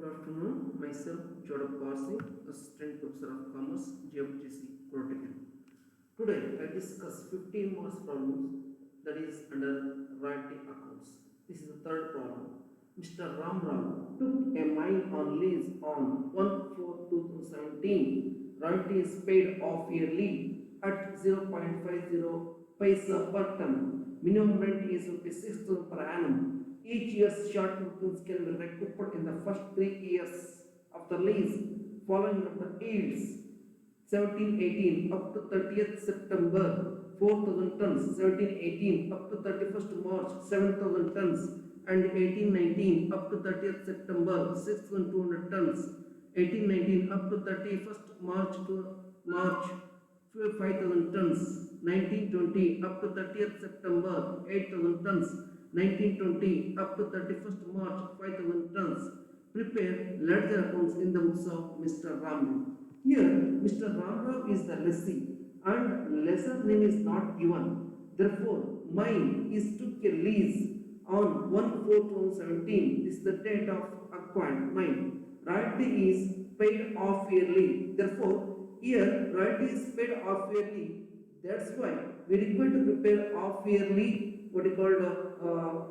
Good afternoon. Myself, Jordan Parsi, Assistant Professor of Commerce, GFTC, Cortical. Today, I discuss 15 marks problems that is under royalty accounts. This is the third problem. Mr. Ram Rao took a mine on lease on 1/4/2017. Royalty is paid off yearly at 0.50 paisa per ton. Minimum rent is ₹6,000 per annum. Each year's short workings can be recouped in the first 3 years of the lease following up the yields 1718 up to 30th September 4,000 tons, 1718 up to 31st March 7,000 tons, and 1819 up to 30th September 6,200 tons, 1819 up to 31st March to March 5,000 tons, 1920 up to 30th September 8,000 tons, 1920 up to 31st March 5,000 tons. Prepare ledger accounts in the books of Mr. Ramrao. Here, Mr. Ramrao is the lessee and lessor name is not given. Therefore, mine is took a lease on 1/4/2017. This is the date of acquired mine. Royalty is paid off yearly. Therefore, here royalty is paid off yearly. That's why we require to prepare off yearly what is called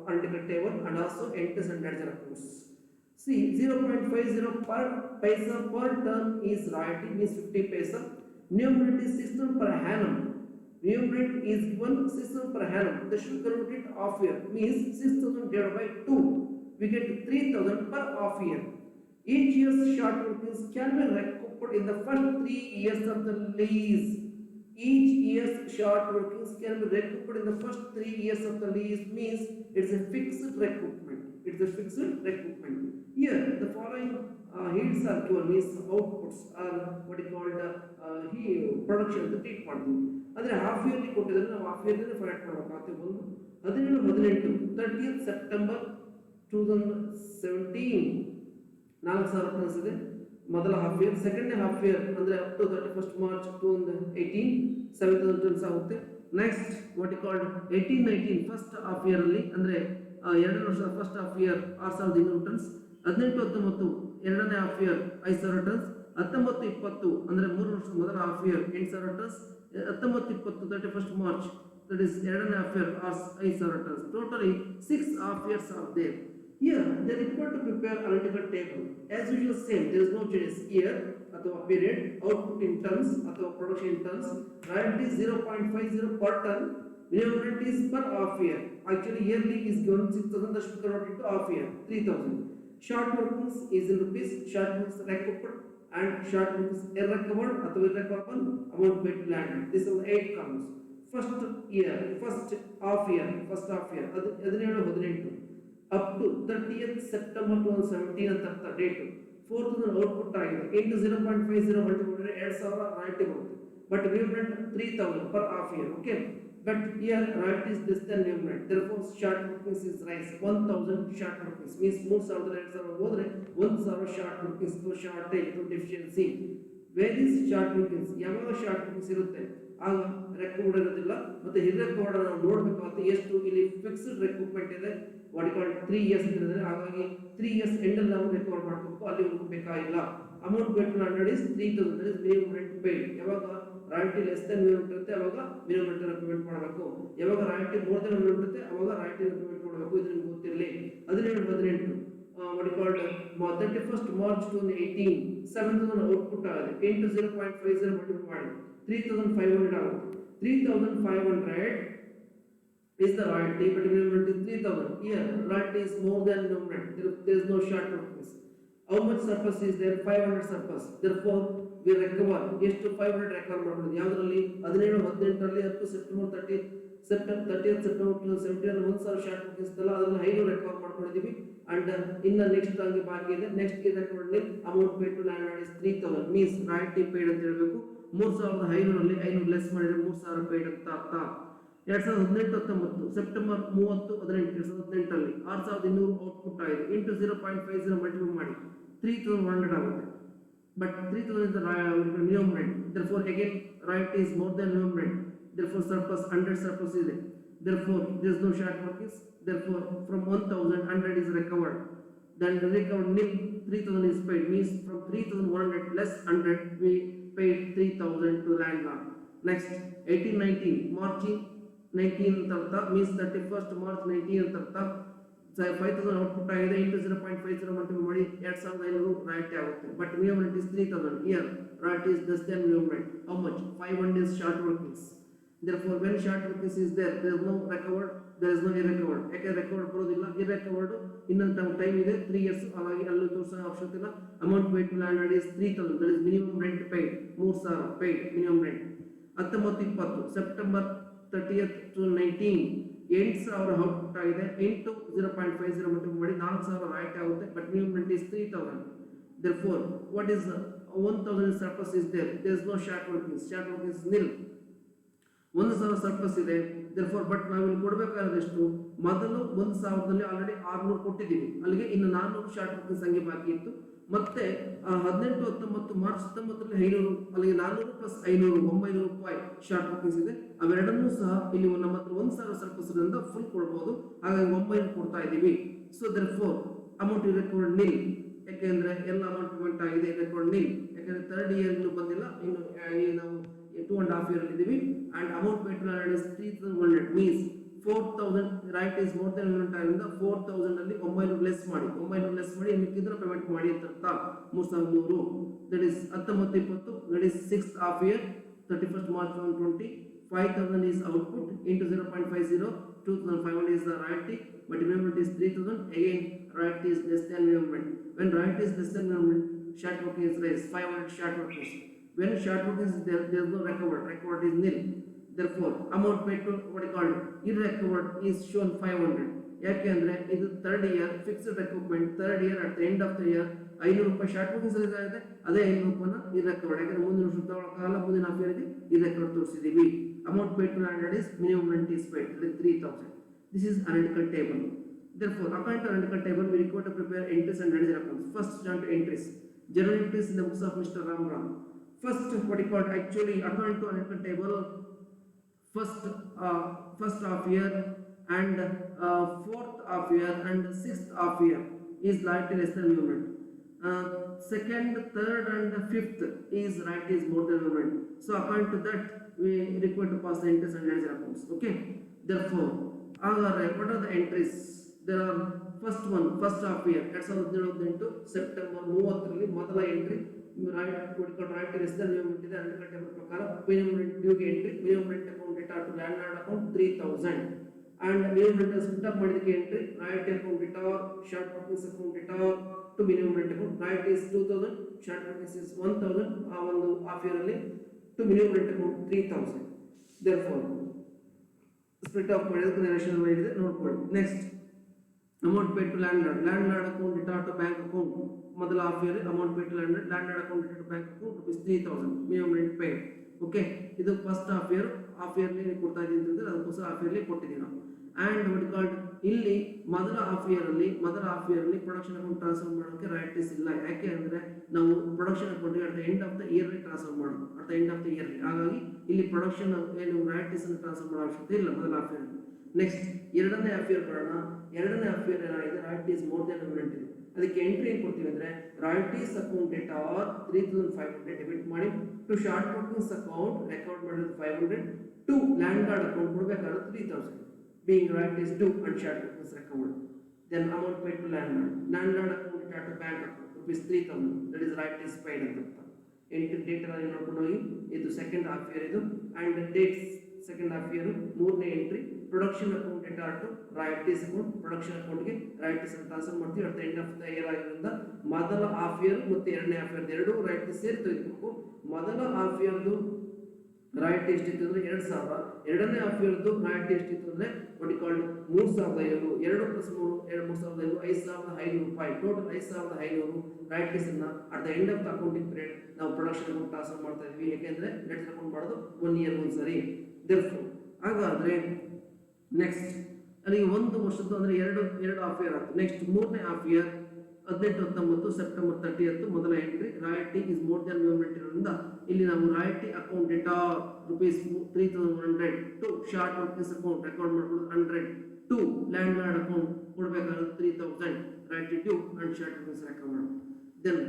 analytical table and also entries and ledger accounts. See, 0.50 per paisa per ton is royalty, means 50 paisa. Minimum rent is 6,000 per annum. Minimum rent is given 6,000 per annum. They should convert it off year, means 6,000 divided by 2. We get 3,000 per off year. Each year's short workings can be recouped in the first 3 years of the lease. Each year's short workings can be recouped in the first 3 years of the lease, means it's a fixed recoupment. It's a fixed recoupment. Here, the following yields are given, means outputs are what is called production ಅಂತ treat ಮಾಡ್ತೀವಿ. ಅಂದರೆ half yearly ಕೊಟ್ಟಿದ್ರೆ ನಾವು half yearly fight ಮಾಡಬೇಕಾಗುತ್ತೆ. ಒಂದು 17-18 30th September 2017 4,000 tons ಇದೆ ಮೊದಲ half year. Second half year ಅಂದ್ರೆ up to 31st March 2018 7,000 tons ಆಗುತ್ತೆ. Next what is called 18-19 first half year ಅಲ್ಲಿ ಅಂದ್ರೆ ಎರಡನೇ ವರ್ಷದ ಫಸ್ಟ್ ಹಾಫ್ ಇಯರ್ 6,200 ಟನ್ಸ್. 18-19 ಎರಡನೇ ಹಾಫ್ ಇಯರ್ 5,000 ಟನ್ಸ್. 19-20 ಅಂದ್ರೆ ಮೂರು ವರ್ಷದ ಮೊದಲ half year 8,000 tons. 19-20 31st March that is ಎರಡನೇ half year 5,000 tons. Totally 6 half years are there. Here they require to prepare analytical table. As usual same, there is no change here ಅಥವಾ period, output in tons ಅಥವಾ production in tons. Royalty is 0.50 per ton. Minimum rent is per half year. Actually yearly is given 6,000, that should convert into half year 3,000. Short workings is in rupees. Short workings recouped and short workings irrecovered ಅಥವಾ irrecoverable amount paid to land. This is 8 columns. First year, first half year 17-18 up to 30th September 2017 ಅಂತ date 4,000 output ಆಗಿದೆ. Into 0.50 multiply 2,000 royalty ಬರುತ್ತೆ. But minimum rent 3,000 per half year. Okay, but here royalty is less than minimum rent. Therefore short workings is rise 1,000 short workings, means 3,000 ಹೋದ್ರೆ 1,000 short workings to shortage to deficiency. Where is short workings? ಯಾವಾಗ short workings ಇರುತ್ತೆ ಆಗ recovered ಇರೋದಿಲ್ಲ. ಮತ್ತೆ ಇರ್ರೆಕವರ್ಡ್ ನಾವು ನೋಡಬೇಕಾಗುತ್ತೆ ಎಷ್ಟು ಇಲ್ಲಿ fixed ರೆಕೂಪ್ಮೆಂಟ್ ಇದೆ ವಾಟ್ ಇಸ್ ಕಾಲ್ಡ್ 3 ಇಯರ್ಸ್ ಇದ್ರೆ, ಹಾಗಾಗಿ 3 ಇಯರ್ಸ್ ಎಂಡ್ ಅಲ್ಲಿ ನಾವು ರಿಕವರ್ ಮಾಡಬೇಕು. ಅಲ್ಲಿ ಬೇಕಾಗಿಲ್ಲ. Amount paid to land is 3,000, that is minimum rent paid. ಯಾವಾಗ ರಾಯಲ್ಟಿ ಲೆಸ್ ದನ್ ಮಿನಿಮಮ್ ಇರುತ್ತೆ ಅವಾಗ ಮಿನಿಮಮ್ ರೆಂಟ್ ಪೇಮೆಂಟ್ ಮಾಡಬೇಕು. ಯಾವಾಗ ರಾಯಲ್ಟಿ ಮೋರ್ ದನ್ ಮಿನಿಮಮ್ ಇರುತ್ತೆ ಅವಾಗ ರಾಯಲ್ಟಿ ಪೇಮೆಂಟ್ ಮಾಡಬೇಕು. ಇದು ನಿಮಗೆ ಗೊತ್ತಿರಲಿ. 17-18 what is called 31st March 2018 7,000 output ಆಗಿದೆ. ಇಂಟು 0.50 ಮಲ್ಟಿಪ್ಲೈ ಮಾಡಿ 3,500 ಆಗುತ್ತೆ. 3,500 is the royalty, but minimum rent is 3,000. Here royalty is more than minimum rent. There is no short workings. How much surplus is there? 500 surplus. Therefore we recover ಎಷ್ಟು 500 recover ಮಾಡಬಹುದು. ಯಾವುದರಲ್ಲಿ 17-18 up to September 30th September 2017 1,000 short workings ಇತ್ತಲ್ಲ ಅದರಲ್ಲಿ 500 recover ಮಾಡ್ಕೊಂಡಿದ್ದೀವಿ. And ಇನ್ನ next ಹಂಗೆ ಬಾಕಿ ಇದೆ. Next year recovered amount paid to land is 3,000, means royalty paid ಅಂತ ಹೇಳಬೇಕು. 3,500 ಅಲ್ಲಿ 500 ಲೆಸ್ ಮಾಡಿದ್ರೆ 3,000 ಪೇಡ್ ಅಂತ ಅರ್ಥ. 2018-19 ಸೆಪ್ಟೆಂಬರ್ 30-18 2018 ಅಲ್ಲಿ 6,200 ಔಟ್ಪುಟ್ ಆಗಿದೆ. ಇಂಟು 0.50 ಮಲ್ಟಿಪ್ಲೈ ಮಾಡಿ 3,100 ಆಗುತ್ತೆ. But 3,000 is the minimum rent. Therefore again royalty is more than minimum rent. Therefore surplus 100 surplus is there. Therefore there is no short workings. Therefore from 1,100 is recovered. then recovered nil, 3000 is paid, means from 3100 less 100 we paid 3000 to landlord. Next 1819 March 19 ಅಂತ ಅರ್ಥ, means 31st March 19 ಅಂತ ಅರ್ಥ. 5000 output ಆಗಿದೆ into 0.50 multiply ಮಾಡಿ 2500 royalty ಆಗುತ್ತೆ. But minimum rent is 3000. Here royalty is less than minimum rent. How much? 500 is short workings. Therefore when short workings is there is no recovered, there is no irrecovered. ಯಾಕೆ recovered ಬರೋದಿಲ್ಲ? ಇರ್ರೆಕವರ್ಡ್ ಇನ್ನೊಂದು time ಇದೆ 3 years, ಹಾಗಾಗಿ ಅಲ್ಲಿ ತೋರಿಸೋ ಅವಶ್ಯಕತೆ ಇಲ್ಲ. Amount paid to land is 3000, that is minimum rent paid, 3000 paid minimum rent. 1920 September 30th to 19 8000 output ಆಗಿದೆ ಇಂಟು 0.50 ಮಲ್ಟಿಪ್ಲೈ ಮಾಡಿ 4000 ರಾಯಲ್ಟಿ ಆಗುತ್ತೆ. But minimum rent is 3000. Therefore what is 1000 surplus is there is no short workings is nil. 1000 surplus ಇದೆ. therefore but ನಾವು ಇಲ್ಲಿ ಕೊಡಬೇಕಾದ್ರೆ ಎಷ್ಟು? ಮೊದಲು 1000ದಲ್ಲಿ already 600 ಕೊಟ್ಟಿದ್ದೀವಿ, ಅಲ್ಲಿಗೆ ಇನ್ನು 400 ಶಾರ್ಟ್ ವರ್ಕಿಂಗ್ಸ್ ಹಂಗೆ ಬಾಕಿ ಇತ್ತು. ಮತ್ತೆ 18 19 ಮಾರ್ಚ್ 19ರಲ್ಲಿ 500, ಅಲ್ಲಿಗೆ 400 ಪ್ಲಸ್ 500 900 ರೂಪಾಯಿ ಶಾರ್ಟ್ ವರ್ಕಿಂಗ್ಸ್ ಇದೆ. ಅವೆರಡನ್ನೂ ಸಹ ಇಲ್ಲಿ ನಮ್ಮ ಹತ್ರ 1000 ಸರ್ಪ್ಲಸ್ ಇಂದ ಫುಲ್ ಕೊಡಬಹುದು, ಹಾಗಾಗಿ 900 ಕೊಡ್ತಾ ಇದ್ದೀವಿ. ಸೊ therefore ಅಮೌಂಟ್ ರೆಕಾರ್ಡ್ ನಿಲ್, ಯಾಕೆಂದ್ರೆ ಎಲ್ಲ ಅಮೌಂಟ್ ಪೇಮೆಂಟ್ ಆಗಿದೆ, ರೆಕಾರ್ಡ್ ನಿಲ್. ಯಾಕಂದ್ರೆ ಥರ್ಡ್ ಇಯರ್ ಇನ್ನೂ ಬಂದಿಲ್ಲ, ಇನ್ನು ನಾವು 2.5 year ಇದ್ದೀವಿ. And amount paid to land is 3100, means 4000 right is more than 100 4000 ಅಲ್ಲಿ 900 ಲೆಸ್ ಮಾಡಿ ಮಿಕ್ಕಿದ್ರೆ ಪೇಮೆಂಟ್ ಮಾಡಿ ಅಂತ ಅರ್ಥ. 3100, that is 1920, that is 6th half year 31st March 2020. 5000 is output into 0.50, 2500 is the royalty, but remember it is 3000. Again royalty is less than minimum rent. When royalty is less than minimum rent, short working is raised 500 short workers. When short working is there is no recovered is nil. Therefore amount paid to what is called irrecovered is shown 500. ಯಾಕೆ ಅಂದ್ರೆ ಇದು third year fixed equipment, third year at the end of the year 500 ರೂಪಾಯಿ short working release ಆಗಿದೆ, ಅದೇ 500 ರೂಪಾಯಿನ ಇರ್ರೆಕವರ್ಡ್. ಯಾಕಂದ್ರೆ ಮುಂದಿನ ವರ್ಷ ಕಾಲ ಮುಂದಿನ ಹಾಫ್ ಇಯರ್ಗೆ ಇರ್ರೆಕವರ್ಡ್ ತೋರಿಸಿದ್ದೀವಿ. Amount paid to land is minimum rent is paid 3000. This is analytical table. Therefore according to analytical table we require to prepare entries and ledger accounts. First journal entries, journal entries in the books of Mr. Ram Ram. First what is called, actually according to analytical table, first half year and fourth half year and sixth half year is slightly less than minimum rent. Second, third and fifth is right is more than minimum rent. So according to that we require to pass the entries and ledger accounts. Okay, therefore what are the entries? There are first one, first half year 2018 September 30ರಲ್ಲಿ ಮೊದಲ entry right less than minimum ಇದೆ. Under table ಪ್ರಕಾರ minimum rent ಡ್ಯೂಗೆ entry, minimum rent account data to landlord account 3000 and minimum rent split up ಮಾಡಿದಕ್ಕೆ entry royalty account data, short workings account data to minimum rent account. Royalty is 2000, short workings is 1000. ಆ ಒಂದು half year ಅಲ್ಲಿ to minimum rent account 3000. therefore split up ಮಾಡಿದಕ್ಕೆ ನೇಷನ್ ಮಾಡಿದೆ ನೋಡ್ಕೊಳ್ಳಿ. Next amount paid to landlord account data to bank account ಮೊದಲ half year amount paid to landlord account data to bank account ₹3000 minimum rent paid. Okay, ಇದು first half ಇಯರ್ಲಿ ಕೊಡ್ತಾ ಇದ್ದೀನಿ ಅಂತಂದ್ರೆ ಅದಕ್ಕೋಸ್ಕರ ಹಾಫ್ ಇಯರ್ಲಿ ಕೊಟ್ಟಿದ್ದೀವಿ ನಾವು. And what called ಇಲ್ಲಿ ಮೊದಲ ಹಾಫ್ ಇಯರಲ್ಲಿ ಪ್ರೊಡಕ್ಷನ್ ಅಕೌಂಟ್ ಟ್ರಾನ್ಸ್ಫರ್ ಮಾಡೋಕ್ಕೆ ರಾಯಲ್ಟೀಸ್ ಇಲ್ಲ. ಯಾಕೆ ಅಂದರೆ ನಾವು production account at the end of the ಇಯರ್ಲಿ ಟ್ರಾನ್ಸ್ಫರ್ ಮಾಡೋದು, at the end of the ಇಯರ್ಲಿ. ಹಾಗಾಗಿ ಇಲ್ಲಿ ಪ್ರೊಡಕ್ಷನ್ ಏನು ರಾಯಲ್ಟೀಸ್ ಅನ್ನು ಟ್ರಾನ್ಸ್ಫರ್ ಮಾಡೋ ಅವಶ್ಯಕತೆ ಇಲ್ಲ ಮೊದಲ ಹಾಫ್ ಇಯರ್. ನೆಕ್ಸ್ಟ್ ಎರಡನೇ ಹಾಫ್ ಇಯರ್ ಬರೋಣ. ಎರಡನೇ ಹಾಫ್ ಇಯರ್ ಏನಾಗಿದೆ, ರಾಯಲ್ಟೀಸ್ ಮೋರ್ ದೆನ್ ರೆಂಟ್ ಇದೆ. ಅದಕ್ಕೆ ಎಂಟ್ರಿ ಏನು ಕೊಡ್ತೀವಿ ಅಂದರೆ ರಾಯಲ್ಟೀಸ್ ಅಕೌಂಟ್ ಡೇಟಾ 3500 ಡೆಬಿಟ್ ಮಾಡಿ to short workings account record ಮಾಡಿರೋದು 500 ಟು ಲ್ಯಾಂಡ್ ಲಾರ್ಡ್ ಅಕೌಂಟ್ ಕೊಡಬೇಕಾದ್ರೆ 3000 being royalties due and short workings recovered. Then amount paid to landlord account data to bank account ₹3000, that is royalties paid ಅಂತ. Entry date ಅಲ್ಲಿ ನೋಡ್ಕೊಂಡು ಹೋಗಿ ಇದು second half year ಇದು. And dates second half year. ಮೂರನೇ entry production account data to royalties account, production ಅಕೌಂಟ್ಗೆ royalties ಅನ್ನು transfer ಮಾಡ್ತೀವಿ at the end of the year ಆಗಿರೋದ್ರಿಂದ ಮೊದಲ ಹಾಫ್ ಇಯರ್ ಮತ್ತು ಎರಡನೇ ಹಾಫ್ ಇಯರ್ ಎರಡು ರಾಯಲ್ಟೀಸ್ ಸೇರಿ ತೆಗೆದುಬೇಕು. ಮೊದಲ ಹಾಫ್ ಇಯರ್ದು ರಾಯಲ್ಟಿ ಎಷ್ಟಿತ್ತು ಅಂದರೆ 2000, ಎರಡನೇ ಹಾಫ್ ಇಯರ್ದು ರಾಯಲ್ಟಿ ಎಷ್ಟಿತ್ತು ಅಂದರೆ ವಾಟ್ ಕಾಲ್ಡ್ 3500, 2 + 3 3500, ₹5500, ಟೋಟಲ್ ₹5500 ರಾಯಲ್ಟೀಸ್ ಅನ್ನ at the end of the accounting period ನಾವು ಪ್ರೊಡಕ್ಷನ್ ಅಕೌಂಟ್ ಟ್ರಾನ್ಸ್ಫರ್ ಮಾಡ್ತಾ ಇದ್ವಿ. ಯಾಕೆಂದ್ರೆ ಲೆಟರ್ ಅಕೌಂಟ್ ಮಾಡೋದು 1 ಇಯರ್ ಒಂದ್ಸರಿ. therefore ಹಾಗಾದ್ರೆ ನೆಕ್ಸ್ಟ್ ಅಲ್ಲಿ ಒಂದು ವರ್ಷದ್ದು ಅಂದ್ರೆ ಎರಡು ಹಾಫ್ ಇಯರ್ ಆಯ್ತು. ನೆಕ್ಸ್ಟ್ ಮೂರನೇ ಹಾಫ್ ಇಯರ್ 18-19 ಸೆಪ್ಟೆಂಬರ್ 30th ಮೊದಲ entry royalty is more than minimum rent ಇರೋದ್ರಿಂದ ಇಲ್ಲಿ ನಾವು royalty account data ₹3100 to short workings account record ಮಾಡ್ಕೊಂಡು 100 ಟು ಲ್ಯಾಂಡ್ ಲಾರ್ಡ್ ಅಕೌಂಟ್ ಕೊಡಬೇಕಾದ್ರೆ 3000 royalty due and short workings recovered. Then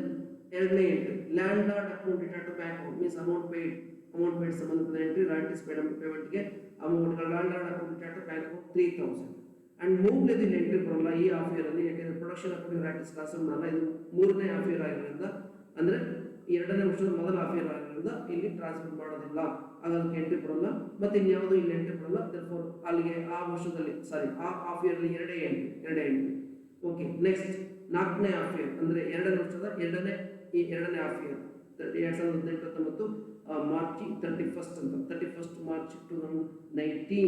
ಎರಡನೇ entry landlord account return to bank means amount paid ಸಂಬಂಧಪಟ್ಟ entry royalties ಪೇಮೆಂಟ್ಗೆ amount landlord account return to bank 3000 and ಮೂರನೇದು entry ಬರಲ್ಲ ಈ half year ಅಲ್ಲಿ, ಯಾಕೆಂದ್ರೆ production account royalties class ಮಾಡಲ್ಲ. ಇದು ಮೂರನೇ ಹಾಫ್ ಇಯರ್ ಆಗಿರೋದ್ರಿಂದ ಅಂದ್ರೆ ಎರಡನೇ ವರ್ಷದ ಮೊದಲ ಹಾಫ್ ಇಯರ್ ಆಗಿರೋದ್ರಿಂದ ಇಲ್ಲಿ ಟ್ರಾನ್ಸ್ಫರ್ ಮಾಡೋದಿಲ್ಲ, ಹಾಗಾಗಿ ಎಂಟ್ರಿ ಬರಲ್ಲ. ಮತ್ತೆ ಇನ್ಯಾವುದು ಇಲ್ಲಿ ಎಂಟ್ರಿ ಬರಲ್ಲ. therefore ಅಲ್ಲಿಗೆ ಆ ವರ್ಷದಲ್ಲಿ ಆ ಹಾಫ್ ಇಯರ್ ಅಲ್ಲಿ ಎರಡೇ ಎಂಟ್ರಿ. ಓಕೆ, ನೆಕ್ಸ್ಟ್ ನಾಲ್ಕನೇ ಹಾಫ್ ಇಯರ್ ಅಂದ್ರೆ ಎರಡನೇ ವರ್ಷದ ಎರಡನೇ ಹಾಫ್ ಇಯರ್ 2018-19 ಮಾರ್ಚ್ 31 ಮಾರ್ಚ್ 2019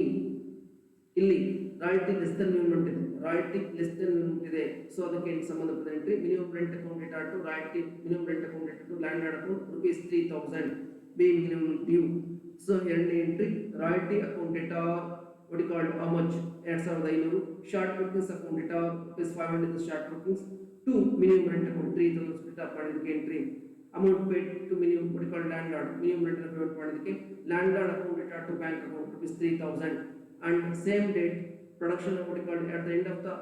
ಇಲ್ಲಿ ರಾಯಲ್ಟಿ ಲೆಸ್ ದೆನ್ ಮಿನಿಮಮ್ ಇದೆ. ಸೊ ಅದಕ್ಕೆ ಸಂಬಂಧಪಟ್ಟ entry minimum rent account return to royalty minimum rent account return to landlord account ₹3000 being minimum due. So ಎರಡನೇ entry royalty account return what you called how much 2500 short workings account return ₹500 short workings to minimum rent account 3000 split up ಮಾಡಿದಕ್ಕೆ entry amount paid to minimum what you called landlord minimum rent payment ಮಾಡಿದಕ್ಕೆ landlord account return to bank account ₹3000 and same date production what you called at the end of the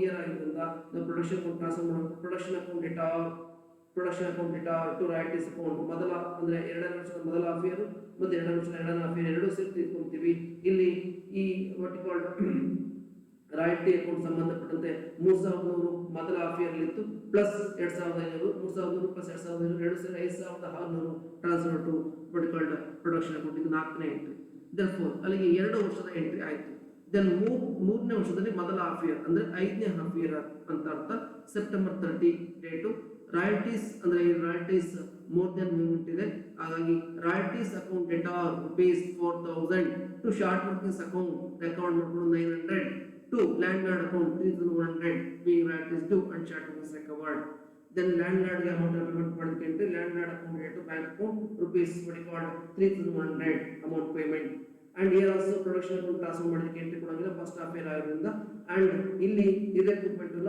year ಆಗಿರೋದ್ರಿಂದ the production account transfer ಮಾಡೋದು production account data to royalties account ಮೊದಲ ಅಂದ್ರೆ ಎರಡನೇ ವರ್ಷದ ಮೊದಲ half year ಮತ್ತೆ ಎರಡನೇ ವರ್ಷದ ಎರಡನೇ ಹಾಫ್ ಇಯರ್ ಎರಡೂ ಸೇರಿ ತಿಳ್ಕೊಂತೀವಿ. ಇಲ್ಲಿ ಈ what you called royalty account ಸಂಬಂಧಪಟ್ಟಂತೆ 3100 ಮೊದಲ ಹಾಫ್ ಇಯರ್ ಇತ್ತು ಪ್ಲಸ್ 2500 3100 ಪ್ಲಸ್ 2500 ಎರಡು ಸೇರಿ 5600 transfer to what you called production account. ಇದು ನಾಲ್ಕನೇ ಎಂಟ್ರಿ. therefore ಅಲ್ಲಿಗೆ 2 ವರ್ಷದ ಎಂಟ್ರಿ ಆಯ್ತು. ದೆನ್ ಮೂರನೇ ವರ್ಷದಲ್ಲಿ ಮೊದಲ ಹಾಫ್ ಇಯರ್ ಅಂದ್ರೆ 5ನೇ ಹಾಫ್ ಇಯರ್ ಅಂತ ಅರ್ಥ. ಸೆಪ್ಟೆಂಬರ್ 30 ಡೇಟು ರಾಯಲ್ಟೀಸ್ ಅಂದ್ರೆ ರಾಯಲ್ಟೀಸ್ ಮೋರ್ ದೆನ್ ಮಿನಿಮಮ್ ಇದೆ, ಹಾಗಾಗಿ royalties account data ₹4000 to short workings account record ಮಾಡ್ಕೊಂಡು 900 to landlord account 3100 being royalties due and short workings recovered. Then landlord ಗೆ amount payment ಮಾಡಿದ್ರೆ landlord account to bank account ₹3100 amount payment. And here also production account transfer ಮಾಡಿದಕ್ಕೆ entry ಕೊಡೋಂಗಿಲ್ಲ first half year ಆಗಿರೋದ್ರಿಂದ. And ಇಲ್ಲಿ ಇರೆಕ್ವಿಪ್ಮೆಂಟ್ ಇಲ್ಲ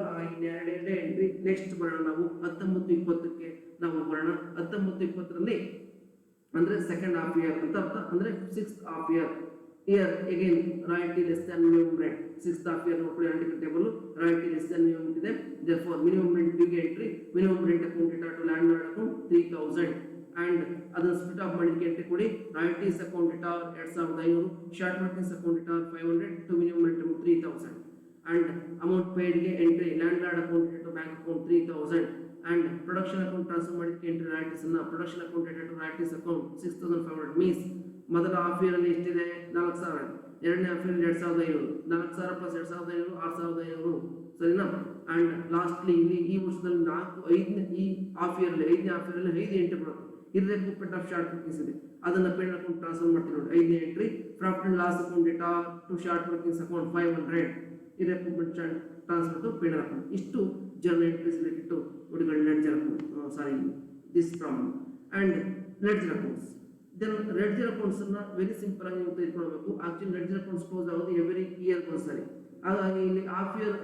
ಎರಡೇ entry. Next ಬರೋಣ ನಾವು 19-20ಕ್ಕೆ ನಾವು ಬರೋಣ. 19-20ರಲ್ಲಿ ಅಂದ್ರೆ ಸೆಕೆಂಡ್ ಹಾಫ್ ಇಯರ್ ಅಂತ ಅರ್ಥ, ಅಂದ್ರೆ 6th half year. Here again royalty less than minimum rent 6th half year ನೋಡ್ಕೊಳ್ಳಿ antique table royalty less than minimum ಇದೆ. therefore minimum rent ಗೆ entry minimum rent account data to landlord account 3000 and ಅದನ್ನ split of ಮಾಡಿದಕ್ಕೆ entry ಕೊಡಿ royalties account data 2500 short workings account data 500 to minimum rent account 3000 and amount paid ಗೆ entry landlord account data to bank account 3000 and production account transfer ಮಾಡಿದಕ್ಕೆ entry royalties ಅನ್ನ production account data to royalties account 6500 means ಮೊದಲ half year ಅಲ್ಲಿ ಎಷ್ಟಿದೆ 4000, ಎರಡನೇ half year 2500, 4000 plus 2500 6500 ಸರಿನಾ. And lastly ಇಲ್ಲಿ ಈ ವರ್ಷದಲ್ಲಿ 5ನೇ ಈ ಹಾಫ್ ಇಯರ್ ಅಲ್ಲಿ 5ನೇ ಹಾಫ್ ಇಯರ್ ಅಲ್ಲಿ 5 ಎಂಟ್ರಿ ಬರುತ್ತೆ. ಇರ್ರೆಕ್ವಿಪ್ಮೆಂಟ್ ಆಫ್ ಶಾರ್ಟ್ ವರ್ಕಿಂಗ್ಸ್ ಇದೆ, ಅದನ್ನ ಪೇಡ್ ಅಕೌಂಟ್ ಟ್ರಾನ್ಸ್ಫರ್ ಮಾಡ್ತೀವಿ ನೋಡಿ 5ನೇ entry profit and loss account data to short workings account 500 ಇರ್ರೆಕ್ವಿಪ್ಮೆಂಟ್ ಟ್ರಾನ್ಸ್ಫರ್ ಟು ಪೇಡ್ ಅಕೌಂಟ್. ಇಷ್ಟು journal entries related to ledger account this problem and ledger accounts. then ledger accounts ಅನ್ನು very simple ಆಗಿ ನೀವು ತಿಳ್ಕೊಳ್ಳಬೇಕು. Actually ledger accounts close ಆಗೋದು every year ಒಂದ್ಸರಿ, ಹಾಗಾಗಿ ಇಲ್ಲಿ ಹಾಫ್ ಇಯರ್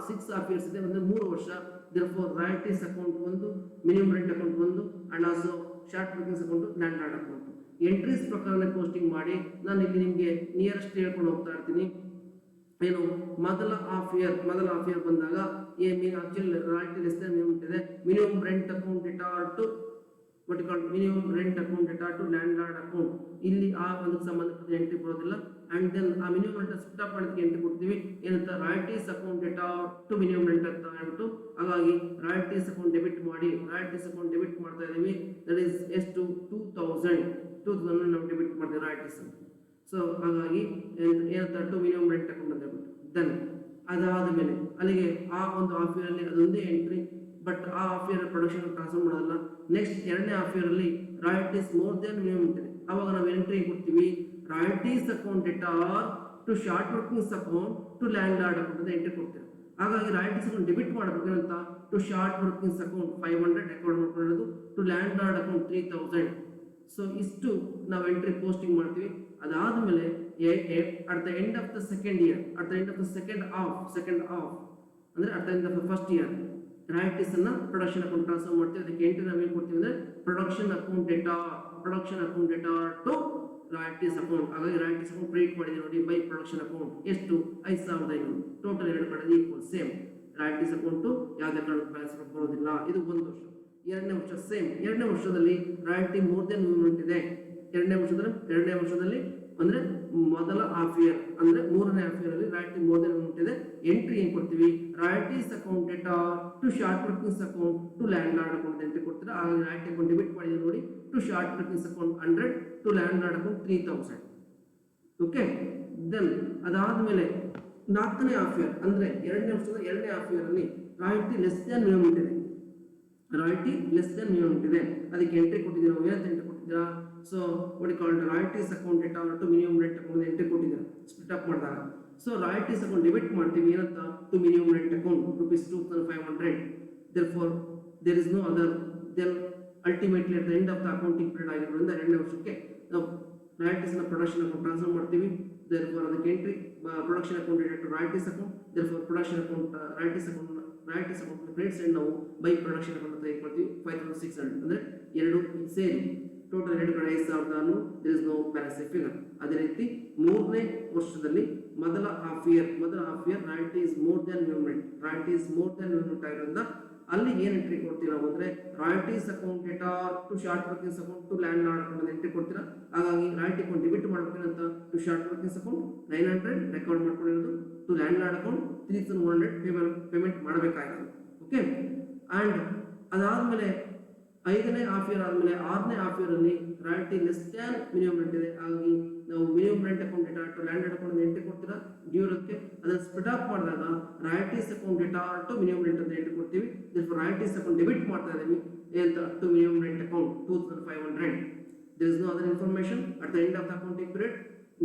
6 ಹಾಫ್ ಇಯರ್ಸ್ ಇದೆ ಅಂದ್ರೆ 3 ವರ್ಷ. therefore royalties account ಒಂದು, ಮಿನಿಮಮ್ ರೆಂಟ್ ಅಕೌಂಟ್ ಒಂದು and also short workings account land lord account. Entries ಪ್ರಕಾರ ಪೋಸ್ಟಿಂಗ್ ಮಾಡಿ ನಾನು ಇಲ್ಲಿ ನಿಮಗೆ ನಿಯರೆಸ್ಟ್ ಹೇಳ್ಕೊಂಡು ಹೋಗ್ತಾ ಇರ್ತೀನಿ. ಏನು ಮೊದಲ ಹಾಫ್ ಇಯರ್ ಬಂದಾಗ actually royalty less then minimum ಇದೆ. Minimum rent account data to what you call minimum rent account data to landlord account ಇಲ್ಲಿ ಆ ಒಂದಕ್ಕೆ ಸಂಬಂಧಪಟ್ಟ ಎಂಟ್ರಿ ಬರೋದಿಲ್ಲ. ಅಂಡ್ ದೆನ್ ಆ ಮಿನಿಮಮ್ ರೆಂಟ್ ಸ್ಪ್ಲಿಟ್ ಅಪ್ ಮಾಡೋದಕ್ಕೆ ಎಂಟ್ರಿ ಕೊಡ್ತೀವಿ ಏನಂತ royalties account data to minimum rent ಅಂತ ಹೇಳ್ಬಿಟ್ಟು. ಹಾಗಾಗಿ ರಾಯಲ್ಟೀಸ್ ಅಕೌಂಟ್ ಡೆಬಿಟ್ ಮಾಡ್ತಾ ಇದೀವಿ. ದಟ್ ಈಸ್ ಎಷ್ಟು 2000 ನಾವು ಡೆಬಿಟ್ ಮಾಡ್ತೀವಿ ರಾಯಲ್ಟೀಸ್. ಸೊ ಹಾಗಾಗಿ ಏನಂತ ಟು ಮಿನಿಮಮ್ ರೆಂಟ್ ಅಕೌಂಟ್ ಅಂತ ಹೇಳ್ಬಿಟ್ಟು. ದೆನ್ ಅದಾದ ಮೇಲೆ ಅಲ್ಲಿಗೆ ಆ ಒಂದು ಹಾಫ್ ಇಯರ್ ಅಲ್ಲಿ ಅದೊಂದೇ ಎಂಟ್ರಿ, ಬಟ್ ಆ ಹಾಫ್ ಇಯರ್ ಪ್ರೊಡಕ್ಷನ್ ಟ್ರಾನ್ಸ್ಫರ್ ಮಾಡೋಲ್ಲ. ನೆಕ್ಸ್ಟ್ ಎರಡನೇ ಹಾಫ್ ಇಯರ್ ಅಲ್ಲಿ ರಾಯಲ್ಟೀಸ್ ಮೋರ್ ದೆನ್ ಮಿನಿಮಮ್ ಇದೆ, ಅವಾಗ ನಾವು ಎಂಟ್ರಿ ಕೊಡ್ತೀವಿ royalties account data to short workings account to landlord account ಅಂತ ಎಂಟ್ರಿ ಕೊಡ್ತೀವಿ. ಹಾಗಾಗಿ ರಾಯಲ್ಟೀಸ್ ಅಕೌಂಟ್ ಡೆಬಿಟ್ ಮಾಡಬೇಕಂತ to short workings account 500 record ಮಾಡ್ಕೊಳ್ಳೋದು to landlord account 3000. So ಇಷ್ಟು ನಾವು ಎಂಟ್ರಿ ಪೋಸ್ಟಿಂಗ್ ಮಾಡ್ತೀವಿ. ಅದಾದ್ಮೇಲೆ at the end of the second year second half ಅಂದ್ರೆ at the end of the first year royalties ಅನ್ನ production account transfer ಮಾಡ್ತೀವಿ. ಅದಕ್ಕೆ entry ನಾವು ಏನು ಕೊಡ್ತೀವಿ ಅಂದ್ರೆ production account data to royalties account. ಹಾಗಾಗಿ ರಾಯಲ್ಟೀಸ್ ಅಕೌಂಟ್ ಕ್ರೆಡಿಟ್ ಮಾಡಿದ್ದೀವಿ ನೋಡಿ ಬೈ ಪ್ರೊಡಕ್ಷನ್ ಅಕೌಂಟ್ ಎಷ್ಟು 5500 ಟೋಟಲ್ ಎರಡು ಕಡೆ ಈಕ್ವಲ್ ಸೇಮ್. ರಾಯಲ್ಟೀಸ್ ಅಕೌಂಟ್ ಯಾವುದೇ ಕಾರಣಕ್ಕೂ ಬ್ಯಾಲೆನ್ಸ್ ಬರೋದಿಲ್ಲ. ಇದು ಒಂದು ವರ್ಷ. ಎರಡನೇ ವರ್ಷ ಸೇಮ್. ಎರಡನೇ ವರ್ಷದಲ್ಲಿ ರಾಯಲ್ಟಿ ಮೋರ್ ದೆನ್ ಮೂವ್ಮೆಂಟ್ ಇದೆ. ಎರಡನೇ ವರ್ಷದಲ್ಲಿ ಅಂದ್ರೆ ಮೊದಲ ಹಾಫ್ ಇಯರ್ ಅಂದ್ರೆ ಮೂರನೇ ಹಾಫ್ ಇಯರ್ ಅಲ್ಲಿ ರಾಯಲ್ಟಿ ಮೋರ್ ದೆನ್ ಮೂವ್ಮೆಂಟ್ ಇದೆ. ಎಂಟ್ರಿ ಏನ್ ಕೊಡ್ತೀವಿ, royalties account data to short workings account to landlord account entry ಕೊಡ್ತೀರಾ. ಹಾಗಾಗಿ ರಾಯಲ್ಟಿ ಅಕೌಂಟ್ ಡೆಬಿಟ್ ಮಾಡಿದ್ರೆ ನೋಡಿ to short workings account 100 to landlord account 3000. Okay. Then ಅದಾದ್ಮೇಲೆ ನಾಲ್ಕನೇ ಹಾಫ್ ಇಯರ್ ಅಂದ್ರೆ ಎರಡನೇ ವರ್ಷದ ಎರಡನೇ ಹಾಫ್ ಇಯರ್ ಅಲ್ಲಿ ರಾಯಲ್ಟಿ ಲೆಸ್ ದೆನ್ ಮಿನಿಮಮ್ ಇದೆ. ರಾಯಲ್ಟಿ ಲೆಸ್ ದೆನ್ ಮಿನಿಮಮ್ ಇದೆ. ಅದಕ್ಕೆ ಎಂಟ್ರಿ ಕೊಟ್ಟಿದ್ದೀರಾ, ಏನಂತ ಎಂಟ್ರಿ ಕೊಟ್ಟಿದ್ದೀರಾ? So what called royalties account data to minimum rent account entry ಕೊಟ್ಟಿದ್ದೀರಾ ಸ್ಪ್ಲಿಟ್ ಅಪ್ ಮಾಡಿದಾಗ. ಸೊ ರಾಯಲ್ಟೀಸ್ ಅಕೌಂಟ್ ಡೆಬಿಟ್ ಮಾಡ್ತೀವಿ ಏನಂತ, to minimum rent account ₹2500. therefore there is no other then ultimately at the end of the accounting period ಆಗಿರೋದ್ರಿಂದ ಎರಡನೇ ವರ್ಷಕ್ಕೆ ನಾವು royalties ನ production account transfer ಮಾಡ್ತೀವಿ. therefore ಅದಕ್ಕೆ entry production account data to royalties account. therefore production account royalties account credit side ನಾವು by production account ಅಂತ ಹೇಳ್ಕೊಳ್ತೀವಿ 5600 ಅಂದ್ರೆ ಎರಡು ಸೇರಿ ಟೋಟಲ್ ಎರಡು ಕಡೆ 5000. There is no balance figure. ಅದೇ ರೀತಿ ಮೂರನೇ ವರ್ಷದಲ್ಲಿ ಮೊದಲ half year royalty is more then minimum ಆಗಿರೋದ್ರಿಂದ ಅಲ್ಲಿ ಏನ್ ಎಂಟ್ರಿ ಕೊಡ್ತೀರಾ ಅಂದ್ರೆ royalties account data to short workings account to landlord account entry ಕೊಡ್ತೀರಾ. ಹಾಗಾಗಿ ರಾಯಲ್ಟಿ ಅಕೌಂಟ್ ಡೆಬಿಟ್ ಮಾಡಬೇಕಂತ to short workings account 900 record ಮಾಡ್ಕೊಂಡಿರೋದು, to landlord account 3100 payment ಮಾಡಬೇಕಾಗಿರೋದು. ಓಕೆ. ಅಂಡ್ ಅದಾದ್ಮೇಲೆ ಐದನೇ ಹಾಫ್ ಇಯರ್ ಆದ್ಮೇಲೆ ಆರನೇ ಹಾಫ್ ಇಯರ್ ಅಲ್ಲಿ royalty less than minimum rent ಇದೆ. ಹಾಗಾಗಿ ನಾವು minimum rent account data to land account entry ಕೊಡ್ತೀರಾ ಡ್ಯೂರಕ್ಕೆ. ಅದನ್ನ ಸ್ಪ್ಲಿಟ್ ಅಪ್ ಮಾಡಿದಾಗ royalties account data to minimum rent ಅಂತ ಎಂಟ್ರಿ ಕೊಡ್ತೀವಿ. therefore ರಾಯಲ್ಟೀಸ್ ಅಕೌಂಟ್ ಡೆಬಿಟ್ ಮಾಡ್ತಾ ಇದೀವಿ ಅಂತ to minimum rent account 2500. there is no other information at the end of the accounting period.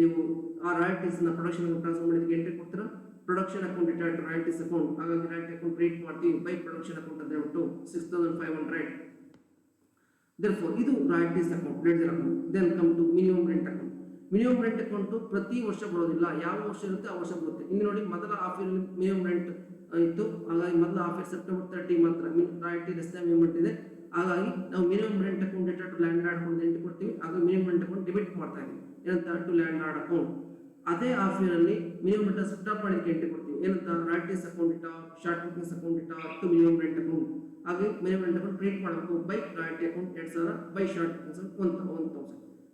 ನೀವು ಆ ರಾಯಲ್ಟೀಸ್ ನ ಪ್ರೊಡಕ್ಷನ್ ಟ್ರಾನ್ಸ್ಫರ್ ಮಾಡಿದಕ್ಕೆ ಎಂಟ್ರಿ ಕೊಡ್ತೀರಾ. Production account data to royalties account. ಹಾಗಾಗಿ ರಾಯಲ್ಟಿ ಅಕೌಂಟ್ ಕ್ರಿಯೇಟ್ ಮಾಡ್ತೀವಿ ಬೈ ಪ್ರೊಡಕ್ಷನ್ ಅಕೌಂಟ್ ಅಂತ ಹೇಳ್ಬಿಟ್ಟು 6500. therefore ಇದು royalties account ledger account. Then come to minimum rent account. Minimum rent account ಪ್ರತಿ ವರ್ಷ ಬರೋದಿಲ್ಲ, ಯಾವ ವರ್ಷ ಇರುತ್ತೆ ಆ ವರ್ಷ ಬರುತ್ತೆ. ಇಲ್ಲಿ ನೋಡಿ ಮೊದಲ ಹಾಫ್ ಇಯರ್ ಮಿನಿಮಮ್ ರೆಂಟ್ ಇತ್ತು. ಹಾಗಾಗಿ ಮೊದಲ ಹಾಫ್ ಇಯರ್ ಸೆಪ್ಟೆಂಬರ್ 30 ಮಾತ್ರ ರಾಯಲ್ಟಿ ಲೆಸ್ ದ್ಯಾನ್ ಮಿನಿಮಮ್ ಇದೆ. ಹಾಗಾಗಿ ನಾವು minimum rent account data to landlord account entry ಕೊಡ್ತೀವಿ. ಆಗ ಮಿನಿಮಮ್ ರೆಂಟ್ ಅಕೌಂಟ್ ಡೆಬಿಟ್ ಮಾಡ್ತಾ ಇದೀವಿ ಏನಂತ ಟು ಲ್ಯಾಂಡ್ ಲಾರ್ಡ್ ಅಕೌಂಟ್. ಅದೇ ಹಾಫ್ ಇಯರ್ ಅಲ್ಲಿ ಮಿನಿಮಮ್ ರೆಂಟ್ ಸ್ಪ್ಲಿಟ್ ಅಪ್ ಮಾಡಿದಕ್ಕೆ ಎಂಟ್ರಿ ಕೊಡ್ತೀವಿ ಏನಂತ royalties account data short workings account data to minimum rent account. ಹಾಗೆ ಮಿನಿಮಮ್ ರೆಂಟ್ ಅಕೌಂಟ್ ಕ್ರಿಯೇಟ್ ಮಾಡಬೇಕು by royalty account 2000 by short workings 1000.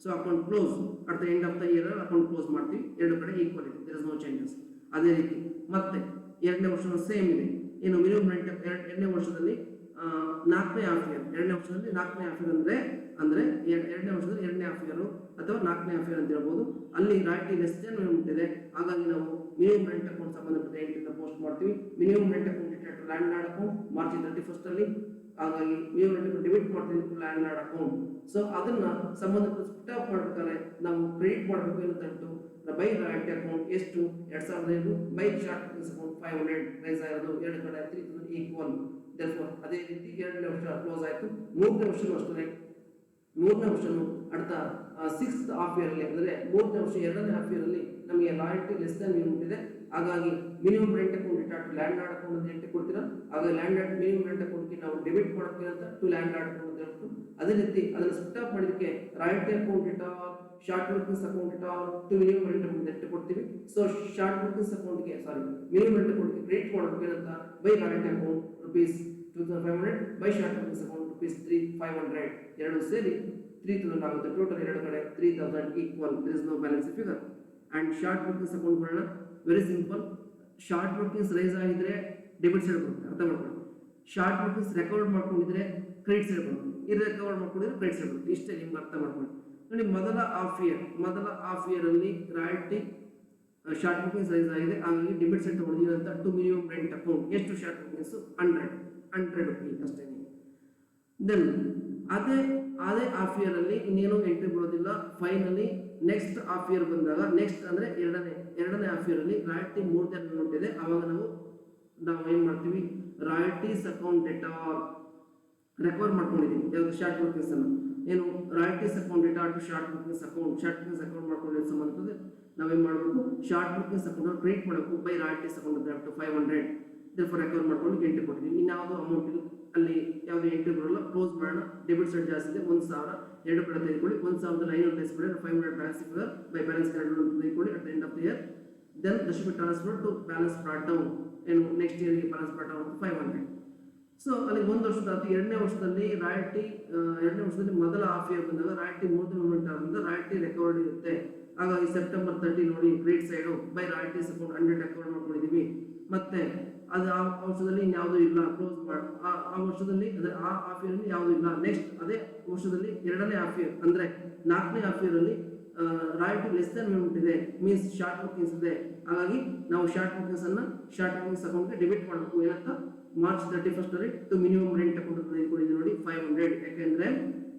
So account close at the end of the year account close ಮಾಡ್ತೀವಿ. ಎರಡು ಕಡೆ equal ಇದೆ, there is no changes. ಅದೇ ರೀತಿ ಮತ್ತೆ ಎರಡನೇ ವರ್ಷ ಸೇಮ್ ಇದೆ. ಏನು ಮಿನಿಮಮ್ ರೆಂಟ್ ಎರಡನೇ ವರ್ಷದಲ್ಲಿ ನಾಲ್ಕನೇ ಹಾಫ್ ಇಯರ್ ಎರಡನೇ ವರ್ಷದಲ್ಲಿ ನಾಲ್ಕನೇ ಹಾಫ್ ಇಯರ್ ಅಂದ್ರೆ ಎರಡನೇ ವರ್ಷದಲ್ಲಿ ಎರಡನೇ ಹಾಫ್ ಇಯರ್ ಅಥವಾ ನಾಲ್ಕನೇ ಹಾಫ್ ಇಯರ್ ಅಂತ ಹೇಳ್ಬೋದು. ಅಲ್ಲಿ ರಾಯಲ್ಟಿ ಲೆಸ್ ದೆನ್ ಮಿನಿಮಮ್ ಇದೆ. ಹಾಗಾಗಿ ನಾವು ಮಿನಿಮಮ್ ರೆಂಟ್ ಅಕೌಂಟ್ ಸಂಬಂಧಪಟ್ಟ ಎಂಟ್ರಿನ ಪೋಸ್ಟ್ ಮಾಡ್ತೀವಿ. Minimum rent account data to landlord account March 31 ಅಲ್ಲಿ. ಹಾಗಾಗಿ ಮಿನಿಮಮ್ ರೆಂಟ್ ಅಕೌಂಟ್ ಡೆಬಿಟ್ ಮಾಡ್ತೀವಿ to landlord account. So ಅದನ್ನ ಸಂಬಂಧಪಟ್ಟ ಸ್ಪ್ಲಿಟ್ ಅಪ್ ಮಾಡ್ಬೇಕಾದ್ರೆ ನಾವು ಕ್ರೆಡಿಟ್ ಮಾಡಬೇಕು ಏನಂತಂಟು ಬೈ ರಾಯಲ್ಟಿ ಅಕೌಂಟ್ ಎಷ್ಟು 2005 by short workings account 500 raise ಆಗಿರೋದು ಎರಡು ಕಡೆ 3000 ಈಕ್ವಲ್. therefore ಅದೇ ರೀತಿ ಎರಡನೇ ವರ್ಷ ಕ್ಲೋಸ್ ಆಯ್ತು. ಮೂರನೇ ವರ್ಷನೂ ಅಷ್ಟೇ. ಮೂರನೇ ವರ್ಷನು ಅರ್ಥ 6th ಹಾಫ್ ಇಯರ್ ಅಲ್ಲಿ ಅಂದ್ರೆ ಮೂರನೇ ವರ್ಷ ಎರಡನೇ ಹಾಫ್ ಇಯರ್ ಅಲ್ಲಿ ನಮಗೆ ರಾಯಲ್ಟಿ ಲೆಸ್ ದೆನ್ ಮಿನಿಮಮ್ ಇದೆ. ಹಾಗಾಗಿ minimum rent account data to landlord account ಅಂತ ಎಂಟ್ರಿ ಕೊಡ್ತೀರಾ. ಆಗ ಲ್ಯಾಂಡ್ ಲಾರ್ಡ್ ಮಿನಿಮಮ್ ರೆಂಟ್ ಅಕೌಂಟ್ಗೆ ನಾವು ಡೆಬಿಟ್ ಮಾಡೋಕೆ ಅಂತ ಟು ಲ್ಯಾಂಡ್ ಲಾರ್ಡ್ ಅಕೌಂಟ್ ಅಂತ ಹೇಳ್ಬಿಟ್ಟು ಅದೇ ರೀತಿ ಅದನ್ನು ಸ್ಪ್ಲಿಟ್ ಅಪ್ ಮಾಡಿದಕ್ಕೆ royalty account data short workings account data to minimum rent account entry ಕೊಡ್ತೀವಿ. ಸೊ ಶಾರ್ಟ್ ವರ್ಕಿಂಗ್ಸ್ ಅಕೌಂಟ್ಗೆ ಮಿನಿಮಮ್ ರೆಂಟ್ ಅಕೌಂಟ್ಗೆ ಕ್ರಿಯೇಟ್ ಮಾಡೋಕೆ ಅಂತ by royalty account ₹2500 by short workings account ₹3500 ಎರಡು ಸೇರಿ 3000 ಆಗುತ್ತೆ. ಟೋಟಲ್ ಎರಡು ಕಡೆ 3000 equal. There is no balance figure. And short workings account ಬರೋಣ. Very simple. Short workings rise ಆಗಿದ್ರೆ ಡೆಬಿಟ್ ಸೈಡ್ ಬರುತ್ತೆ, ಅರ್ಥ ಮಾಡ್ಕೊಳ್ಳಿ. ಶಾರ್ಟ್ ವರ್ಕಿಂಗ್ಸ್ ರೆಕವರ್ ಮಾಡ್ಕೊಂಡಿದ್ರೆ ಕ್ರೆಡಿಟ್ ಸೈಡ್ ಬರುತ್ತೆ, ಇರ್ರೆಕವರ್ ಮಾಡ್ಕೊಂಡಿದ್ರೆ ಕ್ರೆಡಿಟ್ ಸೈಡ್ ಬರುತ್ತೆ. ಇಷ್ಟೇ ನಿಮ್ಗೆ ಅರ್ಥ ಮಾಡ್ಕೊಳ್ಳಿ. ನೋಡಿ ಮೊದಲ ಹಾಫ್ ಇಯರ್ ಅಲ್ಲಿ ರಾಯಲ್ಟಿ ಶಾರ್ಟ್ ವರ್ಕಿಂಗ್ಸ್ ರೈಸ್ ಆಗಿದೆ. ಹಾಗಾಗಿ ಡೆಬಿಟ್ ಸೈಡ್ ತಗೊಂಡಿದ್ದೀವಿ ಅಂತ ಟು ಮಿನಿಮಮ್ ರೆಂಟ್ ಅಕೌಂಟ್ ಎಷ್ಟು ಶಾರ್ಟ್ ವರ್ಕಿಂಗ್ಸ್ 100 ರುಪೀಸ್ ಅಷ್ಟೇ. ದೆನ್ ಅದೇ ಹಾಫ್ ಇಯರ್ ಅಲ್ಲಿ ಇನ್ನೇನು ಎಂಟ್ರಿ ಬರೋದಿಲ್ಲ. ಫೈನಲಿ ನೆಕ್ಸ್ಟ್ ಹಾಫ್ ಇಯರ್ ಬಂದಾಗ ನೆಕ್ಸ್ಟ್ ಅಂದ್ರೆ ಎರಡನೇ ಹಾಫ್ ಇಯರ್ ಅಲ್ಲಿ ರಾಯಲ್ಟಿ ಮೋರ್ ದೆನ್ ಮಿನಿಮಮ್ ಇದೆ. ಅವಾಗ ನಾವು ಏನ್ ಮಾಡ್ತೀವಿ ರಾಯಲ್ಟೀಸ್ ಅಕೌಂಟ್ ಡೇಟಾ ರೆಕವರ್ ಮಾಡ್ಕೊಂಡಿದ್ದೀವಿ ಯಾವ್ದು ಶಾರ್ಟ್ ವರ್ಕಿಂಗ್ಸ್ ಅನ್ನು. ಏನು royalties account data to short workings account ಮಾಡ್ಕೊಂಡಿರೋ ಸಂಬಂಧಪಟ್ಟ ನಾವೇನ್ ಮಾಡಬೇಕು ಶಾರ್ಟ್ ವರ್ಕಿಂಗ್ಸ್ ಅಕೌಂಟ್ ಕ್ರಿಯೇಟ್ ಮಾಡಬೇಕು ಬೈ ರಾಯಲ್ಟೀಸ್ ಅಕೌಂಟ್ ಅಂತ 500 ರೆಕವರ್ ಮಾಡ್ಕೊಂಡು ಎಂಟ್ರಿ ಕೊಟ್ಟಿದ್ದೀವಿ. ಇನ್ಯಾವುದೋ ಅಮೌಂಟ್ ಅಲ್ಲಿ ಯಾವುದೇ ಎಂಟ್ರಿ ಬರೋಲ್ಲ, ಕ್ಲೋಸ್ ಮಾಡೋಣ. ಡೆಬಿಟ್ ಸೈಡ್ ಜಾಸ್ತಿ ಇದೆ, 1000 ಎರಡು ಕಡೆ ತೆಗೆದುಕೊಳ್ಳಿ. 1500 ಟೆಸ್ಟ್ಬಿಡಿ, 500 balance figure by balance character ಅಂತ ತೆಗೆದುಕೊಳ್ಳಿ at the end of the year. Then the should be transfer to balance brought down. ಏನು ನೆಕ್ಸ್ಟ್ ಇಯರ್ಗೆ ಬ್ಯಾಲೆನ್ಸ್ ಬ್ರಾಟ್ ಡೌನ್ 500. ಸೊ ಅಲ್ಲಿ ಒಂದು ವರ್ಷದ ಆಯ್ತು. ಎರಡನೇ ವರ್ಷದಲ್ಲಿ ರಾಯಲ್ಟಿ, ಎರಡನೇ ವರ್ಷದಲ್ಲಿ ಮೊದಲ ಹಾಫ್ ಇಯರ್ ಬಂದಾಗ ರಾಯಲ್ಟಿ ಮೋರ್ ದೆನ್ ಮೂವ್ಮೆಂಟ್ ಆದ್ರಿಂದ ರಾಯಲ್ಟಿ ರೆಕಾರ್ಡ್ ಇರುತ್ತೆ. ಹಾಗಾಗಿ ಸೆಪ್ಟೆಂಬರ್ 30 ನೋಡಿ credit side by royalties account 100 record ಮಾಡ್ಕೊಂಡಿದ್ದೀವಿ. ಮತ್ತೆ ಅದು ಆ ವರ್ಷದಲ್ಲಿ ಇನ್ಯಾವುದೂ ಇಲ್ಲ, ಕ್ಲೋಸ್ ಮಾಡಿ. ಆ ವರ್ಷದಲ್ಲಿ ಅಂದರೆ ಆ ಹಾಫ್ ಇಯರ್ ಯಾವುದೂ ಇಲ್ಲ. ನೆಕ್ಸ್ಟ್ ಅದೇ ವರ್ಷದಲ್ಲಿ ಎರಡನೇ ಹಾಫ್ ಇಯರ್ ಅಂದರೆ 4ನೇ ಹಾಫ್ ಇಯರ್ ಅಲ್ಲಿ ರಾಯಲ್ಟಿ ಲೆಸ್ ದನ್ ಮೂವ್ಮೆಂಟ್ ಇದೆ, ಮೀನ್ಸ್ ಶಾರ್ಟ್ ಬುಕಿಂಗ್ಸ್ ಇದೆ. ಹಾಗಾಗಿ ನಾವು ಶಾರ್ಟ್ ಬುಕಿಂಗ್ಸ್ ಅನ್ನ ಶಾರ್ಟ್ ಬುಕಿಂಗ್ಸ್ ಅಕೌಂಟ್ಗೆ ಡೆಬಿಟ್ ಮಾಡಬೇಕು. ಏನಂತ ಮಾರ್ಚ್ 31 ಅಲ್ಲಿ ಟು ಮಿನಿಮಮ್ ರೆಂಟ್ ಅಕೌಂಟ್ ಅಂತ ತೆಗೆದುಕೊಂಡಿದ್ದೀವಿ ನೋಡಿ 500. ಯಾಕೆಂದ್ರೆ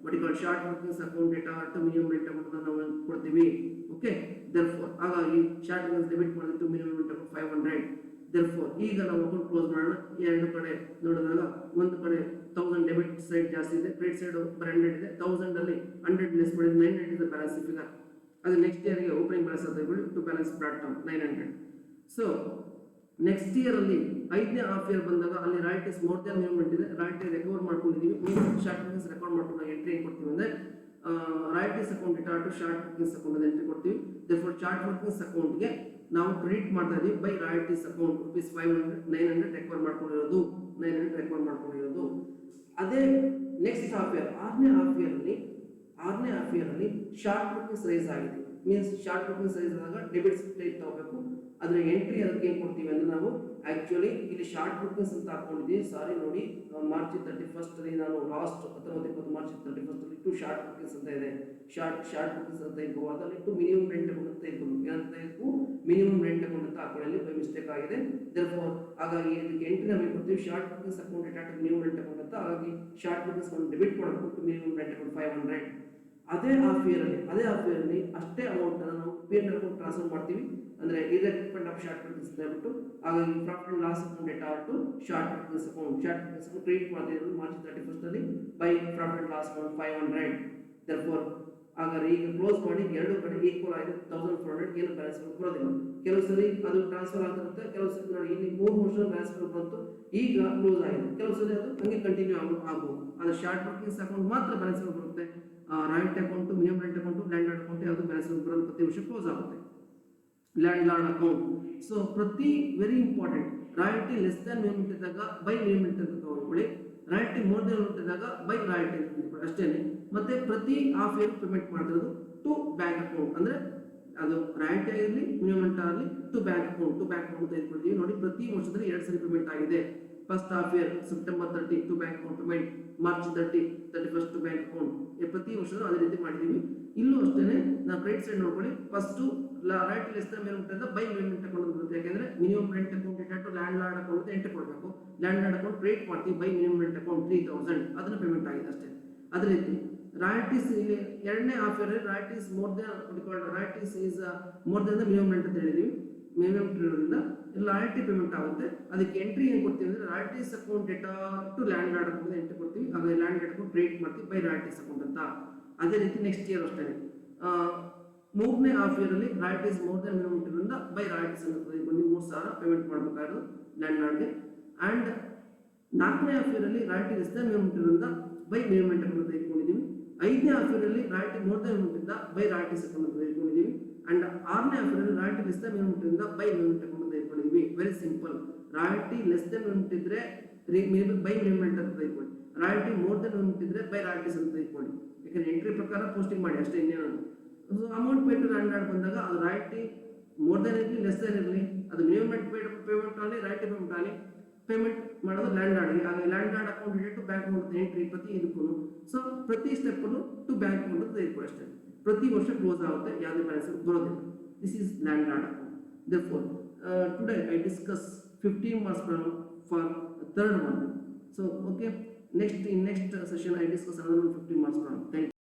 what call short bookings account data to minimum rent account ನಾವು ಕೊಡ್ತೀವಿ. ಓಕೆ, therefore ಹಾಗಾಗಿ ಶಾರ್ಟ್ ಬುಕಿಂಗ್ಸ್ ಡೆಬಿಟ್ ಮಾಡಿದ್ರೆ to minimum rent account 500. therefore ಈಗ ನಾವು ಅಕೌಂಟ್ ಕ್ಲೋಸ್ ಮಾಡೋಣ. ಎರಡು ಕಡೆ ನೋಡಿದಾಗ ಒಂದು ಕಡೆ 1000 ಡೆಬಿಟ್ ಸೈಡ್ ಜಾಸ್ತಿ ಇದೆ, ಕ್ರೆಡಿಟ್ ಸೈಡ್ 100 ಇದೆ. 1000 ಅಲ್ಲಿ 100 ಲೆಸ್ ಮಾಡಿದ್ರೆ 900 ಇದೆ ಬ್ಯಾಲೆನ್ಸ್ ಫಿಗರ್. ಅದು ನೆಕ್ಸ್ಟ್ ಇಯರ್ಗೆ ಓಪನಿಂಗ್ ಬ್ಯಾಲೆನ್ಸ್ ಅಂತ ಹೇಳಿ to balance brought down 900. So next year ಅಲ್ಲಿ 5ನೇ ಹಾಫ್ ಇಯರ್ ಬಂದಾಗ ಅಲ್ಲಿ ರಾಯಲ್ಟೀಸ್ ಮೋರ್ ದನ್ ಮೂವ್ಮೆಂಟ್ ಇದೆ, ರಾಯಲ್ಟಿ ರಿಕವರ್ ಮಾಡ್ಕೊಂಡಿದ್ದೀವಿ. ಮೀನ್ಸ್ ಶಾರ್ಟ್ ಬುಕಿಂಗ್ಸ್ ರೆಕಾರ್ಡ್ ಮಾಡ್ಕೊಂಡು ಎಂಟ್ರಿ ಏನು ಕೊಡ್ತೀವಿ ಅಂದರೆ royalties account data to short bookings account ಅಂತ ಎಂಟ್ರಿ ಕೊಡ್ತೀವಿ. therefore ಶಾರ್ಟ್ ಬುಕಿಂಗ್ಸ್ ಅಕೌಂಟ್ಗೆ ನಾವು ಕ್ರೆಡಿಟ್ ಮಾಡ್ತಾ ಇದೀವಿ ಬೈ ರಾಯಲ್ಟೀಸ್ ಅಕೌಂಟ್ ₹500 900 ರೆಕವರ್ ಮಾಡ್ಕೊಂಡಿರೋದು 900 ರೆಕವರ್ ಮಾಡ್ಕೊಂಡಿರೋದು. ಅದೇ ನೆಕ್ಸ್ಟ್ ಹಾಫ್ ಇಯರ್ 6ನೇ ಹಾಫ್ ಇಯರ್ ಅಲ್ಲಿ ಶಾರ್ಟ್ ಬುಕಿಂಗ್ಸ್ ರೈಸ್ ಆಗಿದೆ. ಮೀನ್ಸ್ ಶಾರ್ಟ್ ಬುಕಿಂಗ್ಸ್ ರೈಸ್ ಆದಾಗ ಡೆಬಿಟ್ ಸೈಡ್ ತಗೋಬೇಕು. ಅದರ ಎಂಟ್ರಿ ಅದಕ್ಕೆ ಏನು ಕೊಡ್ತೀವಿ ಅಂದ್ರೆ ನಾವು ಆಕ್ಚುಲಿ ಇಲ್ಲಿ ಶಾರ್ಟ್ ಬುಕಿಂಗ್ಸ್ ಅಂತ ಹಾಕೊಂಡಿದ್ದೀವಿ. ಸಾರಿ ನೋಡಿ, ಮಾರ್ಚ್ 31 ಅಲ್ಲಿ ನಾನು ಲಾಸ್ಟ್ 19-20 ಮಾರ್ಚ್ 31 ಅಲ್ಲಿ ಟು ಶಾರ್ಟ್ ಬುಕಿಂಗ್ಸ್ ಅಂತ ಇದೆ. ಶಾರ್ಟ್ ಬುಕಿಂಗ್ಸ್ ಅಂತ ಇದ್ವು, ಅದರಲ್ಲಿ ಟು ಮಿನಿಮಮ್ ರೆಂಟ್ ಅಕೌಂಟ್ ಅಂತ ಇದ್ವು. ಏನಂತ ಇದ್ವು? ಮಿನಿಮಮ್ ರೆಂಟ್ ಅಕೌಂಟ್ ಅಂತ ಹಾಕೊಳ್ಳಿ ಬೈ ಮಿಸ್ಟೇಕ್ ಆಗಿದೆ. therefore ಹಾಗಾಗಿ ಇದಕ್ಕೆ ಎಂಟ್ರಿ ನಾವು ಕೊಡ್ತೀವಿ short bookings account data to minimum rent account ಅಂತ. ಹಾಗಾಗಿ ಶಾರ್ಟ್ ಬುಕಿಂಗ್ಸ್ ಅಕೌಂಟ್ ಡೆಬಿಟ್ ಮಾಡಬೇಕು ಟು ಮಿನಿಮಮ್ ರೆಂಟ್ ಅಕೌಂಟ್ 500. ಅದೇ ಹಾಫ್ ಇಯರ್ ಅಲ್ಲಿ ಅಷ್ಟೇ ಅಮೌಂಟ್ ಅನ್ನು ನಾವು P&L ಅಕೌಂಟ್ ಟ್ರಾನ್ಸ್ಫರ್ ಮಾಡ್ತೀವಿ. ಅಂದ್ರೆ ಇರೆಕ್ವೆಂಟ್ ಆಫ್ ಶಾರ್ಟ್ ಬುಕಿಂಗ್ಸ್ ಅಂತ ಹೇಳ್ಬಿಟ್ಟು ಹಾಗಾಗಿ profit and loss account data to short bookings account create ಮಾಡ್ತೀವಿ ಮಾರ್ಚ್ 31 ಅಲ್ಲಿ by profit and loss account 500. therefore ಹಾಗಾದ್ರೆ ಈಗ ಕ್ಲೋಸ್ ಮಾಡಿ ಎರಡು ಕಡೆ ಈಕ್ವಲ್ ಆಗಿದೆ 1400. ಏನು ಬ್ಯಾಲೆನ್ಸ್ ಬರೋದಿಲ್ಲ. ಕೆಲವು ಸರಿ ಅದು ಟ್ರಾನ್ಸ್ಫರ್ ಆಗಿರುತ್ತೆ, ಕೆಲವು ಸರಿ ನೋಡಿ ಇಲ್ಲಿ 3 ವರ್ಷದ ಬ್ಯಾಲೆನ್ಸ್ ಬಂತು, ಈಗ ಕ್ಲೋಸ್ ಆಗಿದೆ. ಕೆಲವು ಸರಿ ಅದು ಹಂಗೆ ಕಂಟಿನ್ಯೂ ಆಗಬಹುದು. ಅದು ಶಾರ್ಟ್ ಬುಕಿಂಗ್ಸ್ ಅಕೌಂಟ್ ಮಾತ್ರ ಬ್ಯಾಲೆನ್ಸ್ ಬರುತ್ತೆ. Royalty account, minimum rent account, land lord account ಯಾವುದು ಬ್ಯಾಲೆನ್ಸ್ ಬರೋದು ಪ್ರತಿ ವರ್ಷ ಕ್ಲೋಸ್ ಆಗುತ್ತೆ. ಲ್ಯಾಂಡ್ ಲಾರ್ಡ್ ಅಕೌಂಟ್ ಸೊ ಪ್ರತಿ very important. Royalty less than movement ಇದ್ದಾಗ ಬೈ ಮೂವ್ಮೆಂಟ್ ಅಂತ ತಗೊಳ್ಳಿ, ರಾಯಲ್ಟಿ ಮೋರ್ ದನ್ ಮೂವ್ಮೆಂಟ್ ಇದ್ದಾಗ ಬೈ ರಾಯಲ್ಟಿ ಅಂತ ತಗೊಳ್ಳಿ ಅಷ್ಟೇನೆ. ಮತ್ತೆ ಪ್ರತಿ ಹಾಫ್ ಇಯರ್ ಪೇಮೆಂಟ್ ಮಾಡ್ತಿರೋದು ಟು ಬ್ಯಾಂಕ್ ಅಕೌಂಟ್, ಅಂದ್ರೆ ಅದು ರಾಯಲ್ಟಿ ಆಗಿರಲಿ ಮಿನಿಮಮ್ ಆಗಲಿ ಟು ಬ್ಯಾಂಕ್ ಅಕೌಂಟ್ ತೆಗೆದುಕೊಳ್ತೀವಿ. ನೋಡಿ ಪ್ರತಿ ವರ್ಷದಲ್ಲಿ 2 ಸರಿ ಪೇಮೆಂಟ್ ಆಗಿದೆ. First half year September 30 to bank account payment, March 31 to bank account. ಪ್ರತಿ ವರ್ಷ ಅದೇ ರೀತಿ ಮಾಡಿದ್ದೀವಿ. ಇಲ್ಲೂ ಅಷ್ಟೇ ನಾವು ಕ್ರೆಡಿಟ್ ಸೈಡ್ ನೋಡ್ಕೊಳ್ಳಿ. First royalty less than movement ಅಂತ ಬೈ ಮೂವ್ಮೆಂಟ್ ಅಕೌಂಟ್ ಬರುತ್ತೆ. ಯಾಕೆಂದ್ರೆ minimum rent account data to landlord account entry ಕೊಡಬೇಕು. ಲ್ಯಾಂಡ್ ಲಾರ್ಡ್ ಅಕೌಂಟ್ ಕ್ರಿಯೇಟ್ ಮಾಡ್ತೀವಿ ಬೈ ಮಿನಿಮಮ್ ರೆಂಟ್ ಅಕೌಂಟ್ 3000 ಅದನ್ನ ಪೇಮೆಂಟ್ ಆಗಿದೆ ಅಷ್ಟೇ. ಅದೇ ರೀತಿ ರಾಯಲ್ಟೀಸ್ ಇಲ್ಲಿ ಎರಡನೇ half year royalties more than royalties is more than the minimum rent ಅಂತ ಹೇಳಿದೀವಿ. ಮಿನಿಮಮ್ ಇರೋದ್ರಿಂದ ರಾಯಲ್ಟಿ ಪೇಮೆಂಟ್ ಆಗುತ್ತೆ. ಅದಕ್ಕೆ ಎಂಟ್ರಿ ಏನು ಕೊಡ್ತೀವಿ ಅಂದ್ರೆ royalties account data to landlord account entry ಕೊಡ್ತೀವಿ. ಹಾಗಾಗಿ ಲ್ಯಾಂಡ್ ಲಾರ್ಡ್ ಅಕೌಂಟ್ ಕ್ರಿಯೇಟ್ ಮಾಡ್ತೀವಿ ಬೈ ರಾಯಲ್ಟೀಸ್ ಅಕೌಂಟ್ ಅಂತ. ಅದೇ ರೀತಿ ನೆಕ್ಸ್ಟ್ ಇಯರ್ ಅಷ್ಟೇ 3ನೇ ಹಾಫ್ ಇಯರ್ ಅಲ್ಲಿ ರಾಯಲ್ಟೀಸ್ ಮೋರ್ ದನ್ ಮಿನಿಮಮ್ ಇರೋದ್ರಿಂದ ಬೈ ರಾಯಲ್ಟೀಸ್ ಅಂತ ಬಂದು 3000 ಪೇಮೆಂಟ್ ಮಾಡಬೇಕಾದ್ರು ಲ್ಯಾಂಡ್ ಲಾರ್ಡ್ಗೆ. ಅಂಡ್ 4ನೇ ಹಾಫ್ ಇಯರ್ ಅಲ್ಲಿ ರಾಯಲ್ಟಿ ಲೆಸ್ ದನ್ ಮಿನಿಮಮ್ ಇರೋದ್ರಿಂದ ಬೈ ಮಿನಿಮಮ್ ಅಕೌಂಟ್ ತೆಗೆದುಕೊಂಡಿದ್ದೀವಿ. 5ನೇ ಹಾಫ್ ಇಯರ್ ಅಲ್ಲಿ ರಾಯಲ್ಟಿ ಮೋರ್ ದನ್ ಮಿನಿಮಮ್ ಇಂದ ಬೈ ರಾಯಲ್ಟೀಸ್ ಅಕೌಂಟ್ ತೆಗೆದುಕೊಂಡಿದ್ದೀವಿ. ಅಂಡ್ 6ನೇ ಹಾಫ್ ಇಯರ್ ಅಲ್ಲಿ ರಾಯಲ್ಟಿ ಲೆಸ್ ದನ್ ಮಿನಿಮಮ್ ಇಂದ ಬೈ ಮಿನಿಮಮ್ ಅಕೌಂಟ್ ತೆಗೆದುಕೊಂಡಿದ್ದೀವಿ. Very simple. Royalty less than minimum ಇದ್ರೆ ಬೈ ಮಿನಿಮಮ್ ಅಂತ ತೆಗೆದುಕೊಳ್ಳಿ. ರಾಯಲ್ಟಿ ಮೋರ್ ದನ್ ಮಿನಿಮಮ್ ಇದ್ರೆ ಬೈ ರಾಯಲ್ಟೀಸ್ ಅಂತ ತೆಗೆದುಕೊಳ್ಳಿ. ಯಾಕಂದ್ರೆ ಎಂಟ್ರಿ ಪ್ರಕಾರ ಪೋಸ್ಟಿಂಗ್ ಮಾಡಿ ಅಷ್ಟೇ, ಇನ್ನೇನು. Amount pay to land lord ಬಂದಾಗ ಅದು ರಾಯಲ್ಟಿ ಮೋರ್ ದನ್ ಇರಲಿ ಲೆಸ್ ದನ್ ಇರಲಿ, ಅದು ಮಿನಿಮಮ್ ಪೇಮೆಂಟ್ ಆಗಲಿ ರಾಯಲ್ಟಿ ಪೇಮೆಂಟ್ ಆಗಲಿ ಪೇಮೆಂಟ್ ಮಾಡೋದು ಲ್ಯಾಂಡ್ ಲಾರ್ಡ್ಗೆ. ಹಾಗೆ landlord account to bank account entry ಪ್ರತಿ ಇದಕ್ಕೂ. ಸೊ ಪ್ರತಿ ಸ್ಟೆಪ್ಪನ್ನು ಟು ಬ್ಯಾಂಕ್ ಅಕೌಂಟ್ ತೆಗೆದುಕೊಳ್ಳಿ ಅಷ್ಟೇ. ಪ್ರತಿ ವರ್ಷ ಕ್ಲೋಸ್ ಆಗುತ್ತೆ, ಯಾವುದೇ ಬ್ಯಾಲೆನ್ಸ್ ಬರೋದಿಲ್ಲ. This is land lord account. therefore today I discuss 15 marks problem for third one. So okay, in next session I discuss another 15 marks problem. Thank you.